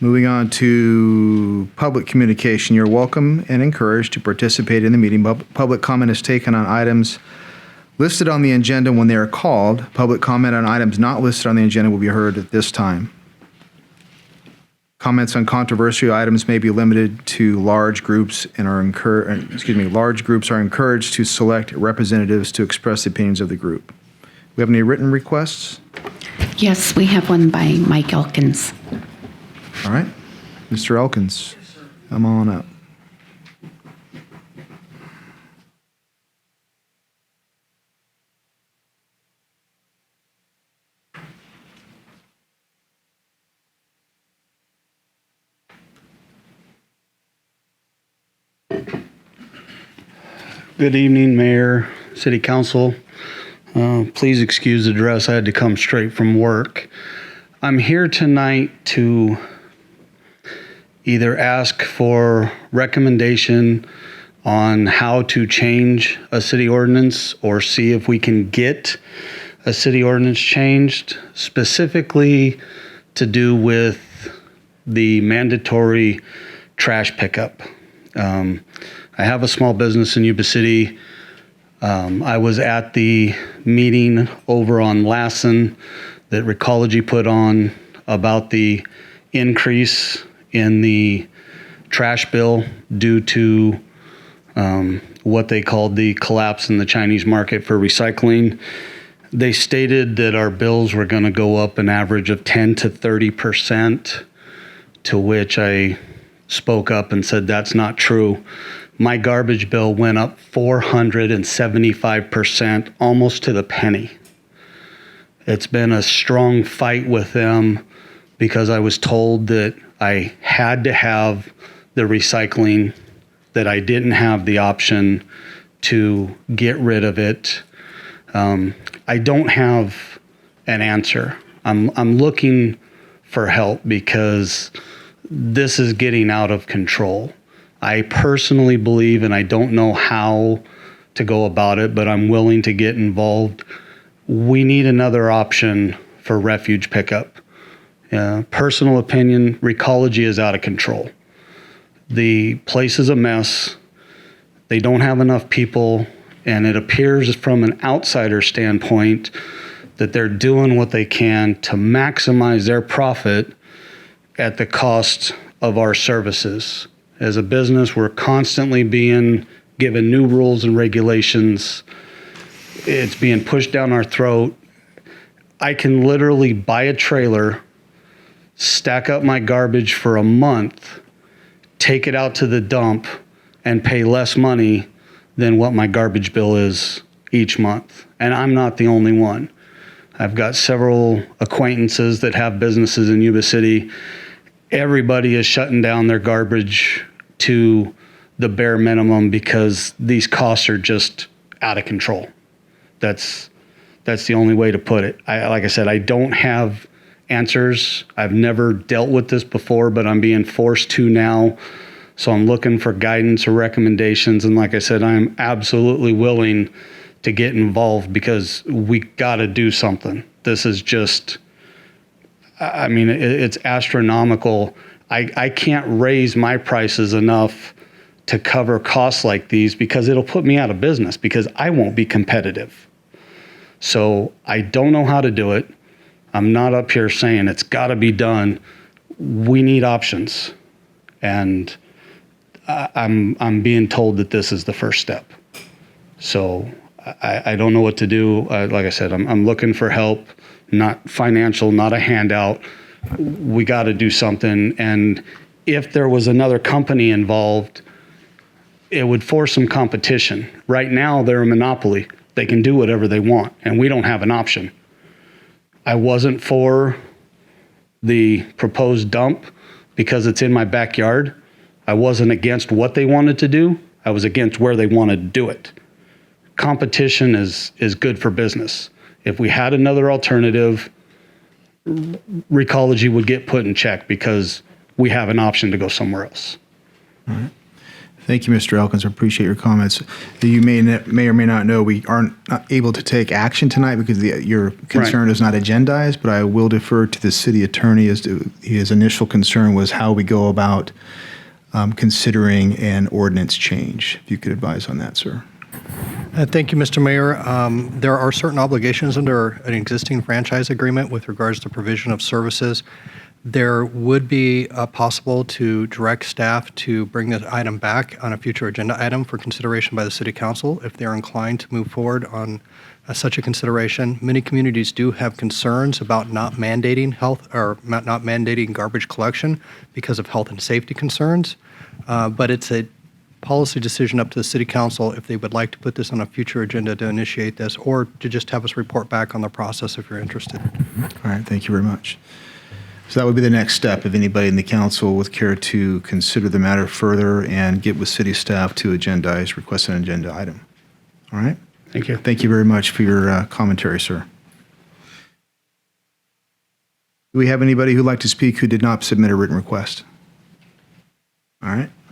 Moving on to public communication. You're welcome and encouraged to participate in the meeting. Public comment is taken on items listed on the agenda when they are called. Public comment on items not listed on the agenda will be heard at this time. Comments on controversial items may be limited to large groups and large groups are encouraged to select representatives to express the opinions of the group. We have any written requests? Yes, we have one by Mike Elkins. All right. Mr. Elkins, come on up. Good evening, Mayor, City Council. Please excuse the dress. I had to come straight from work. I'm here tonight to either ask for recommendation on how to change a city ordinance or see if we can get a city ordinance changed, specifically to do with the mandatory trash pickup. I have a small business in Yuba City. I was at the meeting over on Lassen that Recology put on about the increase in the trash bill due to what they called the collapse in the Chinese market for recycling. They stated that our bills were going to go up an average of 10 to 30%, to which I spoke up and said that's not true. My garbage bill went up 475%, almost to the penny. It's been a strong fight with them because I was told that I had to have the recycling, that I didn't have the option to get rid of it. I don't have an answer. I'm looking for help because this is getting out of control. I personally believe, and I don't know how to go about it, but I'm willing to get involved. We need another option for refuge pickup. Personal opinion, Recology is out of control. The place is a mess. They don't have enough people, and it appears from an outsider standpoint that they're doing what they can to maximize their profit at the cost of our services. As a business, we're constantly being given new rules and regulations. It's being pushed down our throat. I can literally buy a trailer, stack up my garbage for a month, take it out to the dump, and pay less money than what my garbage bill is each month. And I'm not the only one. I've got several acquaintances that have businesses in Yuba City. Everybody is shutting down their garbage to the bare minimum because these costs are just out of control. That's the only way to put it. Like I said, I don't have answers. I've never dealt with this before, but I'm being forced to now. So I'm looking for guidance or recommendations. And like I said, I'm absolutely willing to get involved because we got to do something. This is just, I mean, it's astronomical. I can't raise my prices enough to cover costs like these because it'll put me out of business because I won't be competitive. So I don't know how to do it. I'm not up here saying it's got to be done. We need options. And I'm being told that this is the first step. So I don't know what to do. Like I said, I'm looking for help, not financial, not a handout. We got to do something. And if there was another company involved, it would force some competition. Right now, they're a monopoly. They can do whatever they want, and we don't have an option. I wasn't for the proposed dump because it's in my backyard. I wasn't against what they wanted to do. I was against where they wanted to do it. Competition is good for business. If we had another alternative, Recology would get put in check because we have an option to go somewhere else. All right. Thank you, Mr. Elkins. I appreciate your comments. You may or may not know we aren't able to take action tonight because your concern is not agendized, but I will defer to the city attorney as to his initial concern was how we go about considering an ordinance change. If you could advise on that, sir. Thank you, Mr. Mayor. There are certain obligations under an existing franchise agreement with regards to provision of services. There would be possible to direct staff to bring this item back on a future agenda item for consideration by the City Council if they're inclined to move forward on such a consideration. Many communities do have concerns about not mandating not mandating garbage collection because of health and safety concerns, but it's a policy decision up to the City Council if they would like to put this on a future agenda to initiate this or to just have us report back on the process if you're interested. All right, thank you very much. So that would be the next step if anybody in the council would care to consider the matter further and get with city staff to request an agenda item. All right? Thank you. Thank you very much for your commentary, sir. Do we have anybody who'd like to speak who did not submit a written request? All right.